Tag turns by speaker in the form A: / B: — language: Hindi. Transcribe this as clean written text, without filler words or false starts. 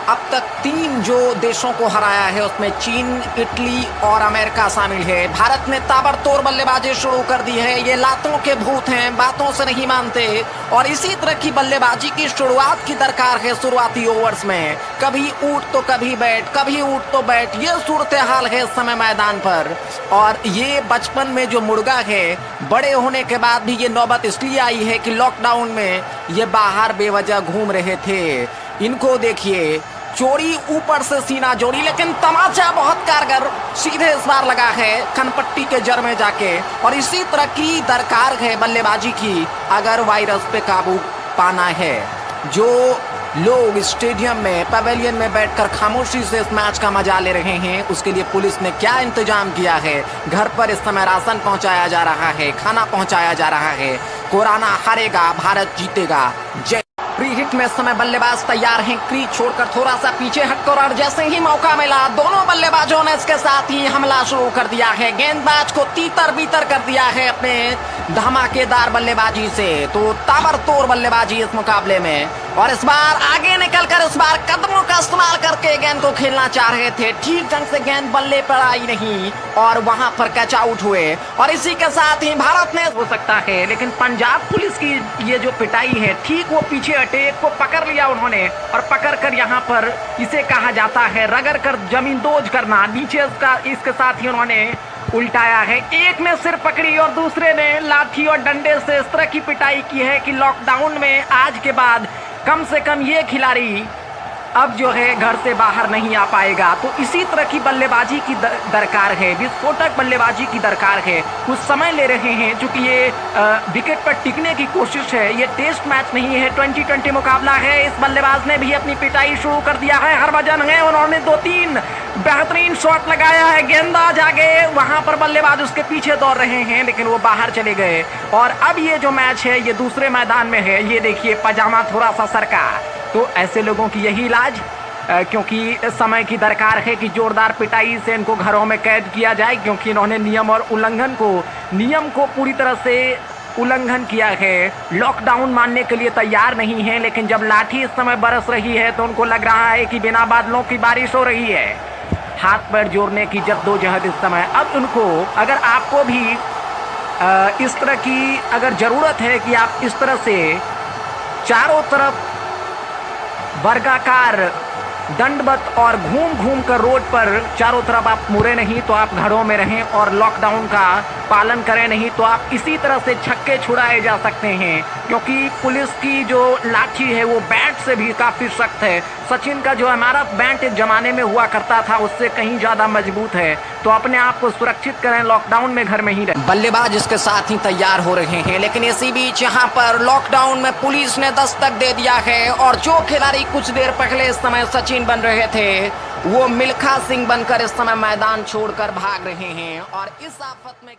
A: अब तक 3 जो देशों को हराया है उसमें चीन, इटली और अमेरिका शामिल है। भारत ने ताबड़तोड़ बल्लेबाजी शुरू कर दी है। ये लातों के भूत हैं, बातों से नहीं मानते और इसी तरह की बल्लेबाजी की शुरुआत की दरकार है शुरुआती ओवर्स में। कभी ऊट तो कभी बैट, कभी ऊट तो बैट, ये सूरत हाल है इस समय मैदान पर। और ये बचपन में जो मुर्गा है, बड़े होने के बाद भी ये नौबत इसलिए आई है कि लॉकडाउन में ये बाहर बेवजह घूम रहे थे। इनको देखिए, चोरी ऊपर से सीना जोड़ी, लेकिन तमाचा बहुत कारगर सीधे इस बार लगा है कनपट्टी के जड़ में जाके। और इसी तरह की दरकार है बल्लेबाजी की अगर वायरस पे काबू पाना है। जो लोग स्टेडियम में, पवेलियन में बैठकर खामोशी से इस मैच का मजा ले रहे हैं, उसके लिए पुलिस ने क्या इंतजाम किया है। घर पर इस समय राशन पहुंचाया जा रहा है, खाना पहुंचाया जा रहा है। कोरोना हारेगा, भारत जीतेगा। जय। प्री हिट में इस समय बल्लेबाज तैयार हैं, क्रीज छोड़कर थोड़ा सा पीछे हटकर, और जैसे ही मौका मिला दोनों बल्लेबाजों ने इसके साथ ही हमला शुरू कर दिया है। गेंदबाज को तीतर बीतर कर दिया है अपने धमाकेदार बल्लेबाजी से। तो ताबड़तोड़ बल्लेबाजी इस मुकाबले में, और इस बार आगे निकलकर इस बार कदमों का इस्तेमाल करके गेंद को खेलना चाह रहे थे। ठीक ढंग से गेंद बल्ले पर आई नहीं और वहां पर कैच आउट हुए। और इसी के साथ ही भारत ने हो सकता है, लेकिन पंजाब पुलिस की ये जो पिटाई है, ठीक वो पीछे हटे, एक को पकड़ लिया उन्होंने और पकड़कर यहाँ पर इसे कहा जाता है रगड़ कर जमीन दोज करना। नीचे इसके साथ ही उन्होंने उल्टाया है। एक ने सिर पकड़ी और दूसरे ने लाठी और डंडे से इस तरह की पिटाई की है कि लॉकडाउन में आज के बाद कम से कम ये खिलाड़ी अब जो है घर से बाहर नहीं आ पाएगा। तो इसी तरह की बल्लेबाजी की दरकार है, विस्फोटक बल्लेबाजी की दरकार है। कुछ समय ले रहे हैं चूंकि ये विकेट पर टिकने की कोशिश है। ये टेस्ट मैच नहीं है, 2020 मुकाबला है। इस बल्लेबाज ने भी अपनी पिटाई शुरू कर दिया है। हरभजन है, उन्होंने 2-3 बेहतरीन शॉट लगाया है। गेंदबाज आगे, वहां पर बल्लेबाज उसके पीछे दौड़ रहे हैं, लेकिन वो बाहर चले गए। और अब ये जो मैच है ये दूसरे मैदान में है। ये देखिए, पजामा थोड़ा सा सरका। तो ऐसे लोगों की यही इलाज, क्योंकि समय की दरकार है कि जोरदार पिटाई से इनको घरों में कैद किया जाए, क्योंकि इन्होंने नियम को पूरी तरह से उल्लंघन किया है। लॉकडाउन मानने के लिए तैयार नहीं है, लेकिन जब लाठी इस समय बरस रही है तो उनको लग रहा है कि बिना बादलों की बारिश हो रही है। हाथ पैर जोड़ने की जद्दोजहद इस समय। अब उनको, अगर आपको भी इस तरह की अगर ज़रूरत है कि आप इस तरह से चारों तरफ वर्गाकार दंडवत और घूम घूम कर रोड पर चारों तरफ आप मुड़े नहीं, तो आप घरों में रहें और लॉकडाउन का पालन करें। नहीं तो आप इसी तरह से छक्के छुड़ाए जा सकते हैं, क्योंकि पुलिस की जो लाठी है वो बैट से भी काफ़ी सख्त है। सचिन का जो हमारा बैट एक जमाने में हुआ करता था उससे कहीं ज़्यादा मजबूत है। तो अपने आप को सुरक्षित करें, लॉकडाउन में घर में ही रहें। बल्लेबाज इसके साथ ही तैयार हो रहे हैं, लेकिन इसी बीच यहाँ पर लॉकडाउन में पुलिस ने दस्तक दे दिया है। और जो खिलाड़ी कुछ देर पहले इस समय सचिन बन रहे थे, वो मिल्खा सिंह बनकर इस समय मैदान छोड़कर भाग रहे हैं। और इस आफत में